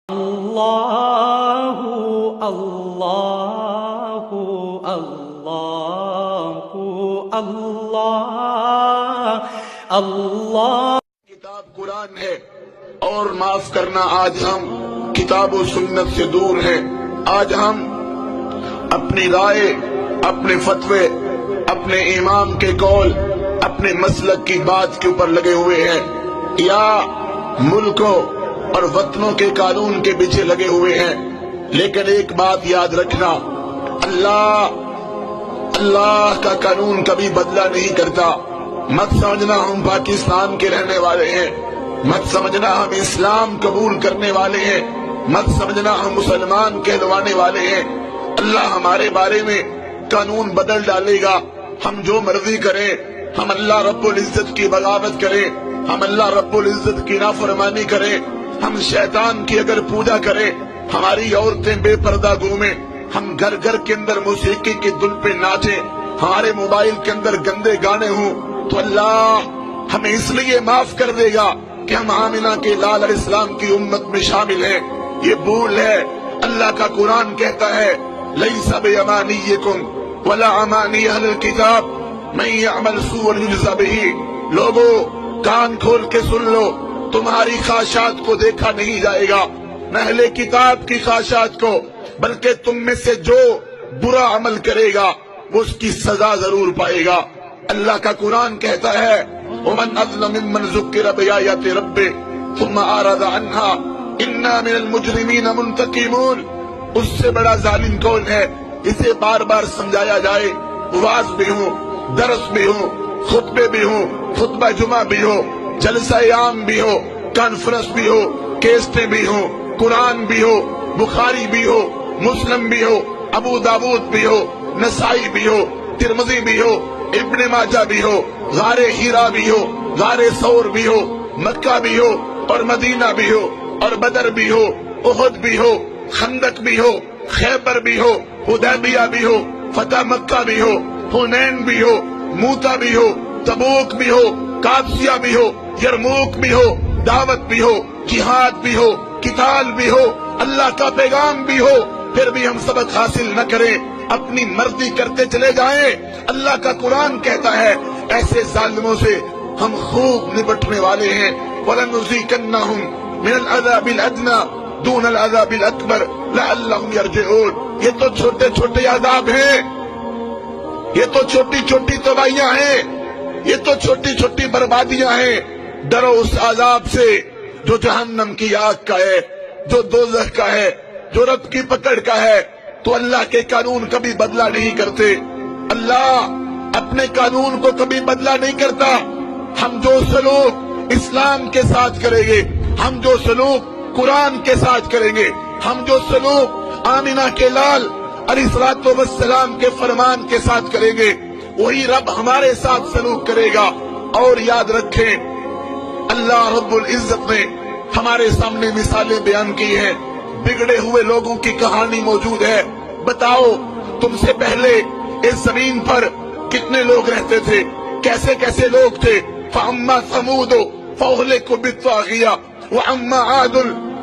اللہ اللہ اللہ اللہ اللہ کتاب قرآن ہے اور معاف کرنا آج ہم کتاب و سنت سے دور ہیں. آج ہم اپنی رائے، اپنے فتوے، اپنے امام کے قول، اپنے مسلک کی بات کے اوپر لگے ہوئے ہیں، یا ملکوں اور وطنوں کے قانون کے پیچھے لگے ہوئے ہیں. لیکن ایک بات یاد رکھنا، اللہ کا قانون کبھی بدلہ نہیں کرتا. مت سمجھنا ہم پاکستان کے رہنے والے ہیں، مت سمجھنا ہم اسلام قبول کرنے والے ہیں، مت سمجھنا ہم مسلمان کہلوانے والے ہیں. اللہ ہمارے بارے میں قانون بدل ڈالے گا. ہم جو مرضی کریں، ہم اللہ رب العزت کی بغاوت کریں، ہم اللہ رب العزت کی نافرمانی کریں، ہم شیطان کی اگر پوجا کریں، ہماری عورتیں بے پردہ گھومیں، ہم گھر گھر کے اندر موسیقی کی دھن پہ ناچیں، ہمارے موبائل کے اندر گندے گانے ہوں، تو اللہ ہمیں اس لیے معاف کر دے گا کہ ہم آمنہ کے لال علیہ السلام کی امت میں شامل ہیں. یہ بھول ہے. اللہ کا قرآن کہتا ہے لیس بامانیکم ولا امانی اہل الکتاب من یعمل سوءا یجزا بہ. لوگوں کان کھول کے سن لو، تمہاری خواہشات کو دیکھا نہیں جائے گا، نہ اہل کتاب کی خواہشات کو، بلکہ تم میں سے جو برا عمل کرے گا وہ اس کی سزا ضرور پائے گا. اللہ کا قرآن کہتا ہے ومن اظلم ممن ذکر بآیات ربہ ثم اعرض عنہا انا من المجرمین منتقمون. اس سے بڑا ظالم کون ہے؟ اسے بار بار سمجھایا جائے، واعظ بھی ہوں، درس بھی ہوں، خطبے بھی ہوں، خطبہ جمعہ بھی ہو، جلسہ عام بھی ہو، کانفرنس بھی ہو، کیسٹیں بھی ہوں، قرآن بھی ہو، بخاری بھی ہو، مسلم بھی ہو، ابو داود بھی ہو، نسائی بھی ہو، ترمذی بھی ہو، ابن ماجہ بھی ہو، غار ہیرا بھی ہو، غار ثور بھی ہو، مکہ بھی ہو اور مدینہ بھی ہو، اور بدر بھی ہو، احد بھی ہو، خندق بھی ہو، خیبر بھی ہو، حدیبیہ بھی ہو، فتح مکہ بھی ہو، حنین بھی ہو، موتا بھی ہو، تبوک بھی ہو، قادسیہ بھی ہو، یرموک بھی ہو، دعوت بھی ہو، جہاد بھی ہو، قتال بھی ہو، اللہ کا پیغام بھی ہو، پھر بھی ہم سبق حاصل نہ کریں، اپنی مرضی کرتے چلے جائیں. اللہ کا قرآن کہتا ہے ایسے ظالموں سے ہم خوب نپٹنے والے ہیں. وَلَنُذِيقَنَّهُمْ مِنَ الْعَذَابِ الْأَدْنَىٰ دُونَ الْعَذَابِ الْأَكْبَرِ لَعَلَّهُمْ يَرْجِعُونَ. یہ تو چھوٹے چھوٹے عذاب ہیں، یہ تو چھوٹی چھوٹی تباہیاں ہیں، یہ تو چھوٹی چھوٹی بربادیاں ہیں. ڈرو اس عذاب سے جو جہنم کی آگ کا ہے، جو دوزخ کا ہے، جو رب کی پکڑ کا ہے. تو اللہ کے قانون کبھی بدلہ نہیں کرتے، اللہ اپنے قانون کو کبھی بدلہ نہیں کرتا. ہم جو سلوک اسلام کے ساتھ کریں گے، ہم جو سلوک قرآن کے ساتھ کریں گے، ہم جو سلوک آمنہ کے لال علیہ السلام کے فرمان کے ساتھ کریں گے، وہی رب ہمارے ساتھ سلوک کرے گا. اور یاد رکھیں اللہ رب العزت نے ہمارے سامنے مثالیں بیان کی ہیں. بگڑے ہوئے لوگوں کی کہانی موجود ہے. بتاؤ تم سے پہلے اس زمین پر کتنے لوگ رہتے تھے، کیسے کیسے لوگ تھے. فَأَمَّا ثَمُودُ فَأُهْلِكُوا بِالطَّاغِيَةِ وَأَمَّا عَادٌ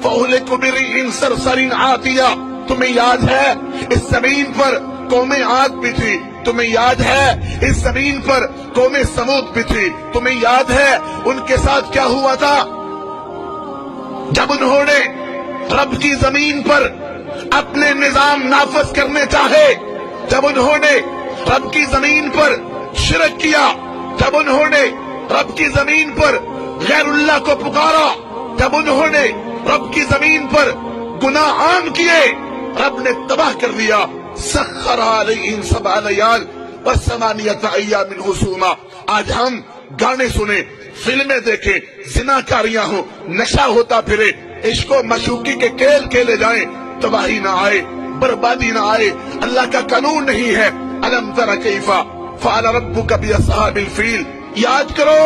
فَأُهْلِكُوا بِرِيحٍ صَرْصَرٍ عَاتِيَةٍ. تمہیں یاد ہے اس زمین پر قوم عاد بھی تھی، تمہیں یاد ہے اس زمین پر قوم سمود بھی تھی، تمہیں یاد ہے ان کے ساتھ کیا ہوا تھا جب انہوں نے رب کی زمین پر اپنے نظام نافذ کرنے چاہے، جب انہوں نے رب کی زمین پر شرک کیا، جب انہوں نے رب کی زمین پر غیر اللہ کو پکارا، جب انہوں نے رب کی زمین پر گناہ عام کیے، رب نے تباہ کر دیا. سخر علیہم 7 لیال و8 ایام حسوما. آج ہم گانے سنیں، فلمیں دیکھیں، زناکاریاں ہوں، نشہ ہوتا پھرے، عشق و معشوقی کے کھیل کھیلے جائیں، تباہی نہ آئے، بربادی نہ آئے. اللہ کا قانون نہیں ہے. الم تر کیف فعل ربک باصحاب الفیل. یاد کرو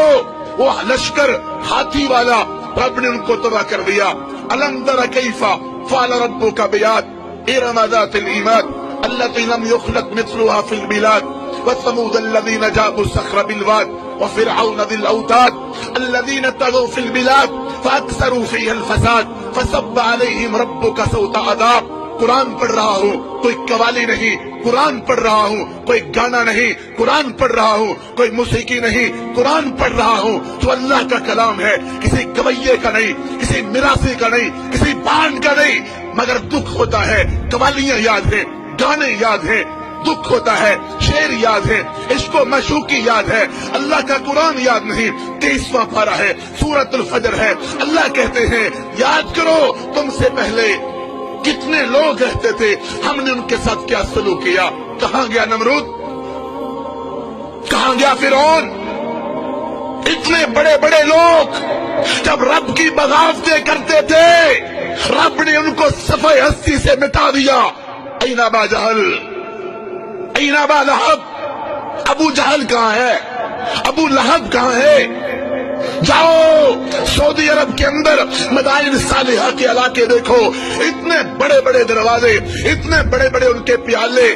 وہ لشکر ہاتھی والا، رب نے ان کو تباہ کر دیا. الم تر کیف فعل ربک بعاد ارم ذات العماد التي لم يخلق مثلها في البلاد وثمود الذين جابوا الصخر بالواد وفرعون ذي الاوتاد الذين طغوا في البلاد فاکثروا فیہا الفساد فصب علیہم ربک سوط عذاب۔ قرآن پڑھ رہا ہوں، کوئی قوالی نہیں، قرآن پڑھ رہا ہوں، کوئی گانا نہیں، قرآن پڑھ رہا ہوں، کوئی موسیقی نہیں، قرآن پڑھ رہا ہوں تو اللہ کا کلام ہے، کسی گویے کا نہیں، کسی میراثی کا نہیں، کسی بانڈ کا نہیں۔ مگر دکھ ہوتا ہے، قوالیاں یاد ہیں، گانے یاد ہیں، دکھ ہوتا ہے، شعر یاد ہے، عشق و معشوقی یاد ہے، اللہ کا قرآن یاد نہیں۔ 23واں پارہ ہے، سورۃ الفجر ہے، اللہ کہتے ہیں یاد کرو تم سے پہلے کتنے لوگ رہتے تھے، ہم نے ان کے ساتھ کیا سلوک کیا۔ کہاں گیا نمرود، کہاں گیا فرعون، اتنے بڑے بڑے لوگ جب رب کی بغاوتیں کرتے تھے رب نے ان کو صفحہ ہستی سے مٹا دیا۔ این ابا جہل، این ابا لہب، ابو جہل کہاں ہے، ابو لہب کہاں ہے؟ جاؤ سعودی عرب کے اندر مدائن صالحہ کے علاقے دیکھو، اتنے بڑے بڑے دروازے، اتنے بڑے بڑے ان کے پیالے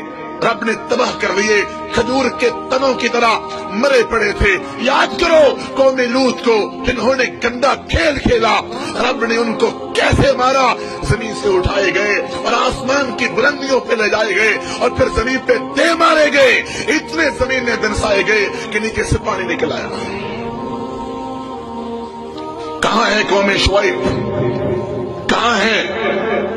رب نے تباہ کر دیے، کھجور کے تنوں کی طرح مرے پڑے تھے۔ یاد کرو قوم لوط کو جنہوں نے گندا کھیل کھیلا، رب نے ان کو کیسے مارا، زمین سے اٹھائے گئے اور آسمان کی بلندیوں پہ لے جائے گئے اور پھر زمین پہ دے مارے گئے، اتنے زمین میں دنسائے گئے کہ نیچے سے پانی نکل آیا۔ کہاں ہے قوم شعیب، کہاں ہیں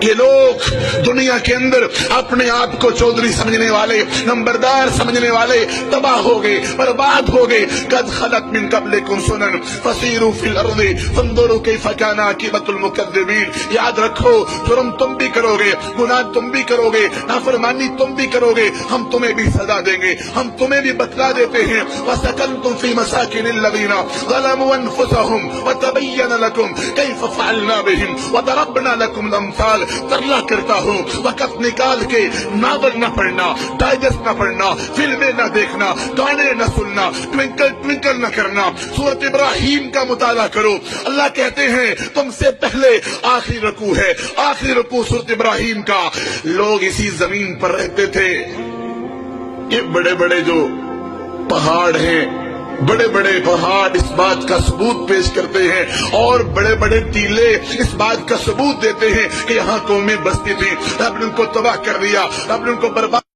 یہ لوگ دنیا کے اندر اپنے آپ کو چودھری سمجھنے والے، نمبردار سمجھنے والے تباہ ہو گئے، برباد ہو گئے۔ قد خلت من قبلکم سنن فسیروا فی الارض فانظروا کیف کان عاقبۃ المکذبین۔ یاد رکھو جرم تم بھی کرو گے، گناہ تم بھی کرو گے، نافرمانی تم بھی کرو گے، ہم تمہیں بھی سزا دیں گے، ہم تمہیں بھی بتلا دیتے ہیں۔ وسکنتم فی مساکن الذین ظلموا انفسهم وتبین لکم کیف فعلنا بهم وضربنا لکم الامثال۔ ترلا کرتا ہوں وقت نکال کے ناول نہ پڑھنا، ڈائجسٹ نہ پڑھنا، فلمیں نہ دیکھنا، گانے نہ سننا، ٹوینکل ٹوینکل نہ کرنا، سورۃ ابراہیم کا مطالعہ کرو۔ اللہ کہتے ہیں تم سے پہلے آخری رکوع ہے، آخری رکوع سورۃ ابراہیم کا۔ لوگ اسی زمین پر رہتے تھے۔ یہ بڑے بڑے جو پہاڑ ہیں، بڑے بڑے پہاڑ اس بات کا ثبوت پیش کرتے ہیں اور بڑے بڑے ٹیلے اس بات کا ثبوت دیتے ہیں کہ یہاں قومیں بستی تھی، رب نے ان کو تباہ کر دیا، رب نے ان کو برباد